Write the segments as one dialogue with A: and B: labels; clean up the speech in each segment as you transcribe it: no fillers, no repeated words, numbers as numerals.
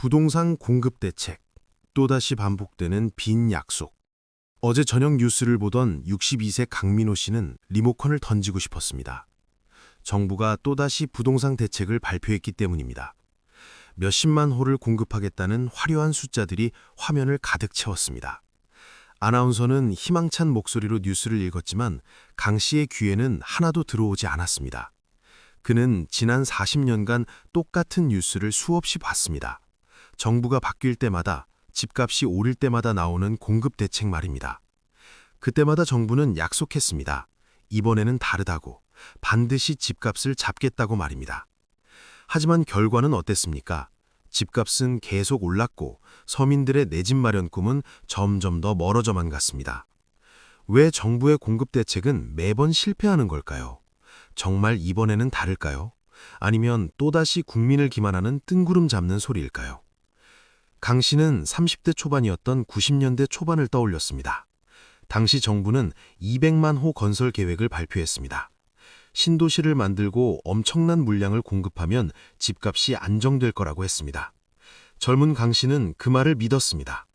A: 부동산 공급 대책, 또다시 반복되는 빈 약속. 어제 저녁 뉴스를 보던 62세 강민호 씨는 리모컨을 던지고 싶었습니다. 정부가 또다시 부동산 대책을 발표했기 때문입니다. 몇십만 호를 공급하겠다는 화려한 숫자들이 화면을 가득 채웠습니다. 아나운서는 희망찬 목소리로 뉴스를 읽었지만 강 씨의 귀에는 하나도 들어오지 않았습니다. 그는 지난 40년간 똑같은 뉴스를 수없이 봤습니다. 정부가 바뀔 때마다, 집값이 오를 때마다 나오는 공급 대책 말입니다. 그때마다 정부는 약속했습니다. 이번에는 다르다고, 반드시 집값을 잡겠다고 말입니다. 하지만 결과는 어땠습니까? 집값은 계속 올랐고 서민들의 내 집 마련 꿈은 점점 더 멀어져만 갔습니다. 왜 정부의 공급 대책은 매번 실패하는 걸까요? 정말 이번에는 다를까요? 아니면 또다시 국민을 기만하는 뜬구름 잡는 소리일까요? 강 씨는 30대 초반이었던 90년대 초반을 떠올렸습니다. 당시 정부는 200만 호 건설 계획을 발표했습니다. 신도시를 만들고 엄청난 물량을 공급하면 집값이 안정될 거라고 했습니다. 젊은 강 씨는 그 말을 믿었습니다.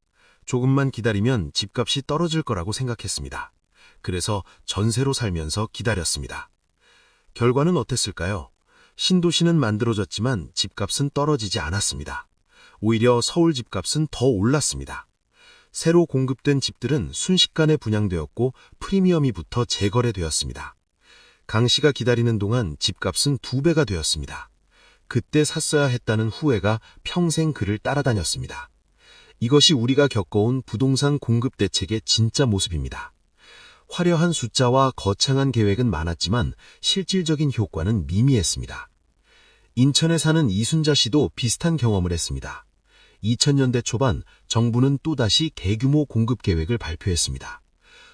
A: 조금만 기다리면 집값이 떨어질 거라고 생각했습니다. 그래서 전세로 살면서 기다렸습니다. 결과는 어땠을까요? 신도시는 만들어졌지만 집값은 떨어지지 않았습니다. 오히려 서울 집값은 더 올랐습니다. 새로 공급된 집들은 순식간에 분양되었고 프리미엄이 붙어 재거래되었습니다. 강 씨가 기다리는 동안 집값은 2배가 되었습니다. 그때 샀어야 했다는 후회가 평생 그를 따라다녔습니다. 이것이 우리가 겪어온 부동산 공급 대책의 진짜 모습입니다. 화려한 숫자와 거창한 계획은 많았지만 실질적인 효과는 미미했습니다. 인천에 사는 이순자 씨도 비슷한 경험을 했습니다. 2000년대 초반 정부는 또다시 대규모 공급 계획을 발표했습니다.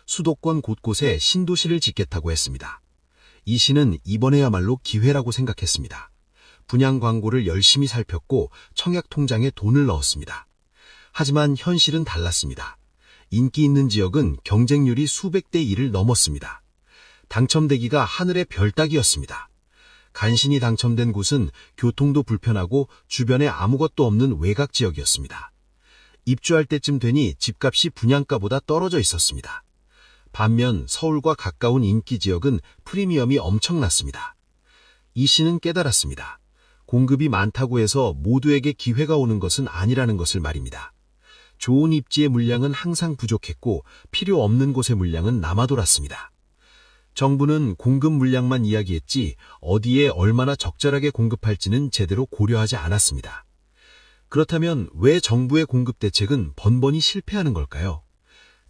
A: 수도권 곳곳에 신도시를 짓겠다고 했습니다. 이 씨는 이번에야말로 기회라고 생각했습니다. 분양 광고를 열심히 살폈고 청약 통장에 돈을 넣었습니다. 하지만 현실은 달랐습니다. 인기 있는 지역은 경쟁률이 수백 대 1을 넘었습니다. 당첨되기가 하늘의 별 따기였습니다. 간신히 당첨된 곳은 교통도 불편하고 주변에 아무것도 없는 외곽 지역이었습니다. 입주할 때쯤 되니 집값이 분양가보다 떨어져 있었습니다. 반면 서울과 가까운 인기 지역은 프리미엄이 엄청났습니다. 이 씨는 깨달았습니다. 공급이 많다고 해서 모두에게 기회가 오는 것은 아니라는 것을 말입니다. 좋은 입지의 물량은 항상 부족했고 필요 없는 곳의 물량은 남아돌았습니다. 정부는 공급 물량만 이야기했지 어디에 얼마나 적절하게 공급할지는 제대로 고려하지 않았습니다. 그렇다면 왜 정부의 공급 대책은 번번이 실패하는 걸까요?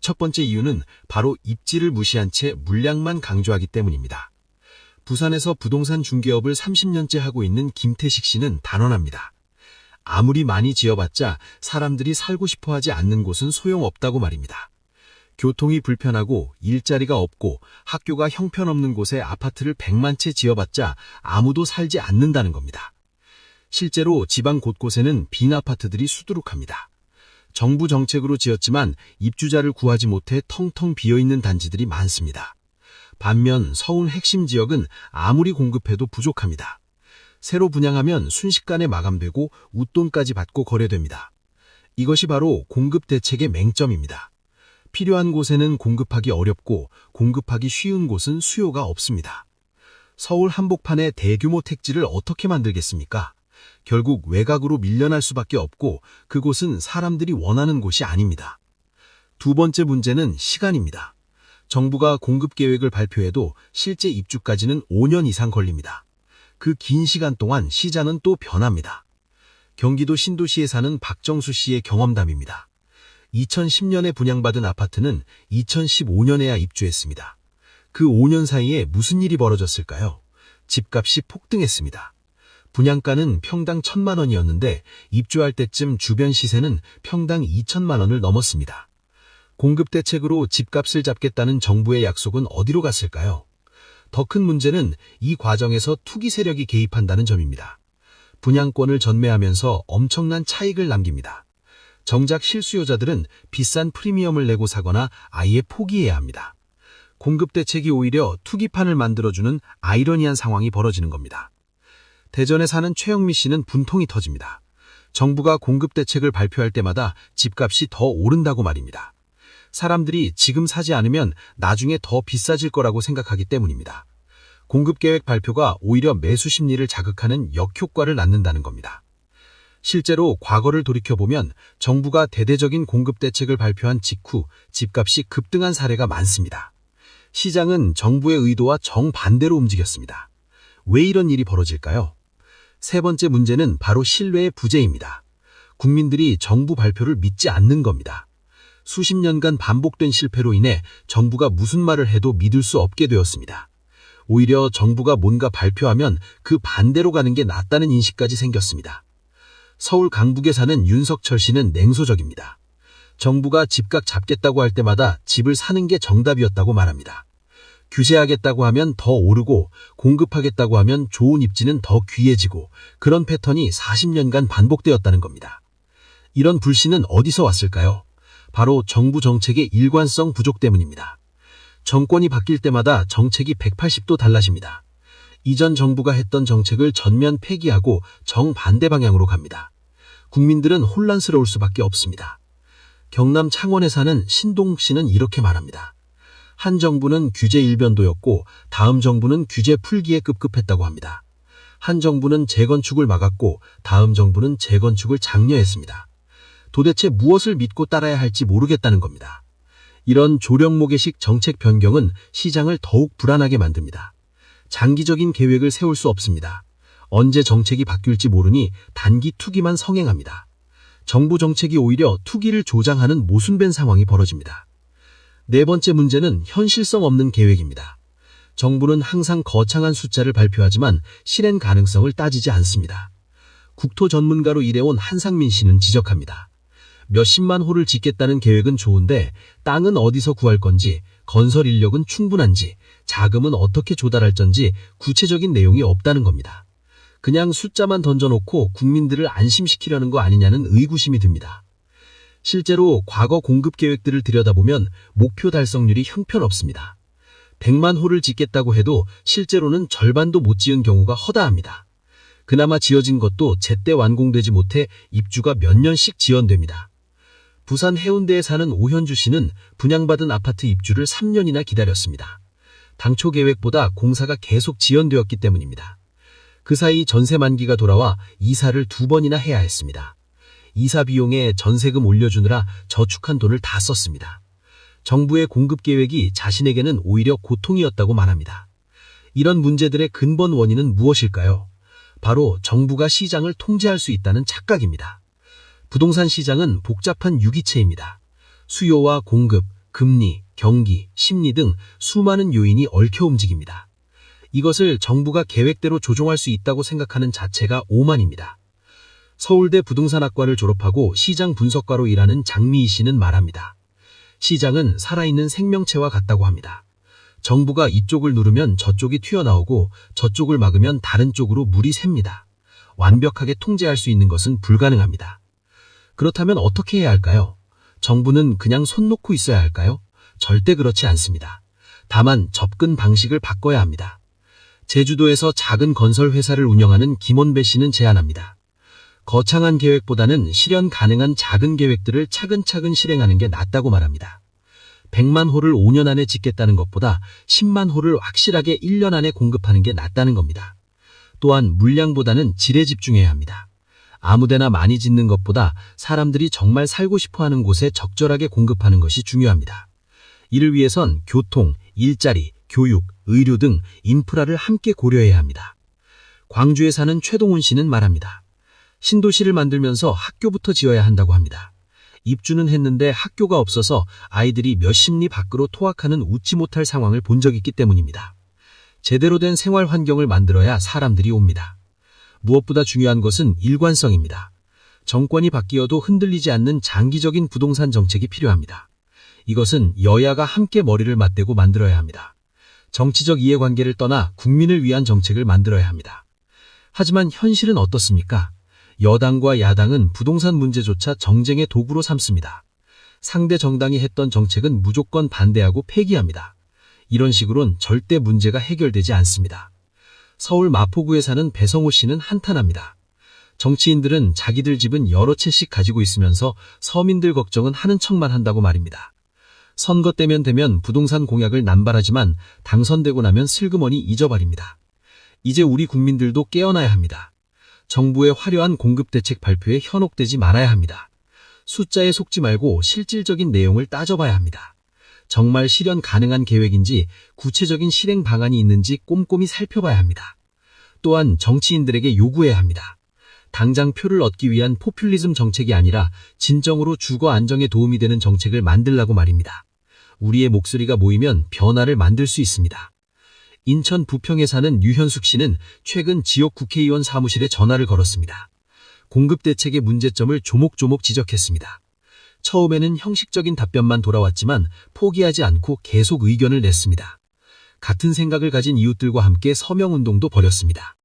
A: 첫 번째 이유는 바로 입지를 무시한 채 물량만 강조하기 때문입니다. 부산에서 부동산 중개업을 30년째 하고 있는 김태식 씨는 단언합니다. 아무리 많이 지어봤자 사람들이 살고 싶어하지 않는 곳은 소용없다고 말입니다. 교통이 불편하고 일자리가 없고 학교가 형편없는 곳에 아파트를 100만 채 지어봤자 아무도 살지 않는다는 겁니다. 실제로 지방 곳곳에는 빈 아파트들이 수두룩합니다. 정부 정책으로 지었지만 입주자를 구하지 못해 텅텅 비어있는 단지들이 많습니다. 반면 서울 핵심 지역은 아무리 공급해도 부족합니다. 새로 분양하면 순식간에 마감되고 웃돈까지 받고 거래됩니다. 이것이 바로 공급 대책의 맹점입니다. 필요한 곳에는 공급하기 어렵고 공급하기 쉬운 곳은 수요가 없습니다. 서울 한복판에 대규모 택지를 어떻게 만들겠습니까? 결국 외곽으로 밀려날 수밖에 없고 그곳은 사람들이 원하는 곳이 아닙니다. 두 번째 문제는 시간입니다. 정부가 공급 계획을 발표해도 실제 입주까지는 5년 이상 걸립니다. 그 긴 시간 동안 시장은 또 변합니다. 경기도 신도시에 사는 박정수 씨의 경험담입니다. 2010년에 분양받은 아파트는 2015년에야 입주했습니다. 그 5년 사이에 무슨 일이 벌어졌을까요? 집값이 폭등했습니다. 분양가는 평당 1,000만 원이었는데 입주할 때쯤 주변 시세는 평당 2천만 원을 넘었습니다. 공급 대책으로 집값을 잡겠다는 정부의 약속은 어디로 갔을까요? 더 큰 문제는 이 과정에서 투기 세력이 개입한다는 점입니다. 분양권을 전매하면서 엄청난 차익을 남깁니다. 정작 실수요자들은 비싼 프리미엄을 내고 사거나 아예 포기해야 합니다. 공급 대책이 오히려 투기판을 만들어주는 아이러니한 상황이 벌어지는 겁니다. 대전에 사는 최영미 씨는 분통이 터집니다.
B: 정부가 공급 대책을 발표할 때마다 집값이 더 오른다고 말입니다. 사람들이 지금 사지 않으면 나중에 더 비싸질 거라고 생각하기 때문입니다. 공급계획 발표가 오히려 매수 심리를 자극하는 역효과를 낳는다는 겁니다. 실제로 과거를 돌이켜보면 정부가 대대적인 공급 대책을 발표한 직후 집값이 급등한 사례가 많습니다. 시장은 정부의 의도와 정반대로 움직였습니다. 왜 이런 일이 벌어질까요? 세 번째 문제는 바로 신뢰의 부재입니다. 국민들이 정부 발표를 믿지 않는 겁니다. 수십 년간 반복된 실패로 인해 정부가 무슨 말을 해도 믿을 수 없게 되었습니다. 오히려 정부가 뭔가 발표하면 그 반대로 가는 게 낫다는 인식까지 생겼습니다. 서울 강북에 사는 윤석철 씨는 냉소적입니다. 정부가 집값 잡겠다고 할 때마다 집을 사는 게 정답이었다고 말합니다. 규제하겠다고 하면 더 오르고 공급하겠다고 하면 좋은 입지는 더 귀해지고 그런 패턴이 40년간 반복되었다는 겁니다. 이런 불신은 어디서 왔을까요? 바로 정부 정책의 일관성 부족 때문입니다. 정권이 바뀔 때마다 정책이 180도 달라집니다. 이전 정부가 했던 정책을 전면 폐기하고 정반대 방향으로 갑니다. 국민들은 혼란스러울 수밖에 없습니다. 경남 창원에 사는 신동욱 씨는 이렇게 말합니다. 한 정부는 규제 일변도였고 다음 정부는 규제 풀기에 급급했다고 합니다. 한 정부는 재건축을 막았고 다음 정부는 재건축을 장려했습니다. 도대체 무엇을 믿고 따라야 할지 모르겠다는 겁니다. 이런 조령모계식 정책 변경은 시장을 더욱 불안하게 만듭니다. 장기적인 계획을 세울 수 없습니다. 언제 정책이 바뀔지 모르니 단기 투기만 성행합니다. 정부 정책이 오히려 투기를 조장하는 모순된 상황이 벌어집니다. 네 번째 문제는 현실성 없는 계획입니다. 정부는 항상 거창한 숫자를 발표하지만 실행 가능성을 따지지 않습니다. 국토 전문가로 일해온 한상민 씨는 지적합니다. 몇십만 호를 짓겠다는 계획은 좋은데 땅은 어디서 구할 건지, 건설 인력은 충분한지, 자금은 어떻게 조달할 건지 구체적인 내용이 없다는 겁니다. 그냥 숫자만 던져놓고 국민들을 안심시키려는 거 아니냐는 의구심이 듭니다. 실제로 과거 공급 계획들을 들여다보면 목표 달성률이 형편없습니다. 100만 호를 짓겠다고 해도 실제로는 절반도 못 지은 경우가 허다합니다. 그나마 지어진 것도 제때 완공되지 못해 입주가 몇 년씩 지연됩니다. 부산 해운대에 사는 오현주 씨는 분양받은 아파트 입주를 3년이나 기다렸습니다. 당초 계획보다 공사가 계속 지연되었기 때문입니다. 그 사이 전세 만기가 돌아와 이사를 2번이나 해야 했습니다. 이사 비용에 전세금 올려주느라 저축한 돈을 다 썼습니다. 정부의 공급 계획이 자신에게는 오히려 고통이었다고 말합니다. 이런 문제들의 근본 원인은 무엇일까요? 바로 정부가 시장을 통제할 수 있다는 착각입니다. 부동산 시장은 복잡한 유기체입니다. 수요와 공급, 금리, 경기, 심리 등 수많은 요인이 얽혀 움직입니다. 이것을 정부가 계획대로 조종할 수 있다고 생각하는 자체가 오만입니다. 서울대 부동산학과를 졸업하고 시장 분석가로 일하는 장미희 씨는 말합니다. 시장은 살아있는 생명체와 같다고 합니다. 정부가 이쪽을 누르면 저쪽이 튀어나오고 저쪽을 막으면 다른 쪽으로 물이 샙니다. 완벽하게 통제할 수 있는 것은 불가능합니다. 그렇다면 어떻게 해야 할까요? 정부는 그냥 손 놓고 있어야 할까요? 절대 그렇지 않습니다. 다만 접근 방식을 바꿔야 합니다. 제주도에서 작은 건설 회사를 운영하는 김원배 씨는 제안합니다. 거창한 계획보다는 실현 가능한 작은 계획들을 차근차근 실행하는 게 낫다고 말합니다. 100만 호를 5년 안에 짓겠다는 것보다 10만 호를 확실하게 1년 안에 공급하는 게 낫다는 겁니다. 또한 물량보다는 질에 집중해야 합니다. 아무데나 많이 짓는 것보다 사람들이 정말 살고 싶어하는 곳에 적절하게 공급하는 것이 중요합니다. 이를 위해선 교통, 일자리, 교육, 의료 등 인프라를 함께 고려해야 합니다. 광주에 사는 최동훈 씨는 말합니다. 신도시를 만들면서 학교부터 지어야 한다고 합니다. 입주는 했는데 학교가 없어서 아이들이 몇십 리 밖으로 토학하는 웃지 못할 상황을 본 적이 있기 때문입니다. 제대로 된 생활 환경을 만들어야 사람들이 옵니다. 무엇보다 중요한 것은 일관성입니다. 정권이 바뀌어도 흔들리지 않는 장기적인 부동산 정책이 필요합니다. 이것은 여야가 함께 머리를 맞대고 만들어야 합니다. 정치적 이해관계를 떠나 국민을 위한 정책을 만들어야 합니다. 하지만 현실은 어떻습니까? 여당과 야당은 부동산 문제조차 정쟁의 도구로 삼습니다. 상대 정당이 했던 정책은 무조건 반대하고 폐기합니다. 이런 식으론 절대 문제가 해결되지 않습니다. 서울 마포구에 사는 배성호 씨는 한탄합니다. 정치인들은 자기들 집은 여러 채씩 가지고 있으면서 서민들 걱정은 하는 척만 한다고 말입니다. 선거 때면 되면 부동산 공약을 남발하지만 당선되고 나면 슬그머니 잊어버립니다. 이제 우리 국민들도 깨어나야 합니다. 정부의 화려한 공급 대책 발표에 현혹되지 말아야 합니다. 숫자에 속지 말고 실질적인 내용을 따져봐야 합니다. 정말 실현 가능한 계획인지 구체적인 실행 방안이 있는지 꼼꼼히 살펴봐야 합니다. 또한 정치인들에게 요구해야 합니다. 당장 표를 얻기 위한 포퓰리즘 정책이 아니라 진정으로 주거 안정에 도움이 되는 정책을 만들라고 말입니다. 우리의 목소리가 모이면 변화를 만들 수 있습니다. 인천 부평에 사는 유현숙 씨는 최근 지역 국회의원 사무실에 전화를 걸었습니다. 공급 대책의 문제점을 조목조목 지적했습니다. 처음에는 형식적인 답변만 돌아왔지만 포기하지 않고 계속 의견을 냈습니다. 같은 생각을 가진 이웃들과 함께 서명운동도 벌였습니다.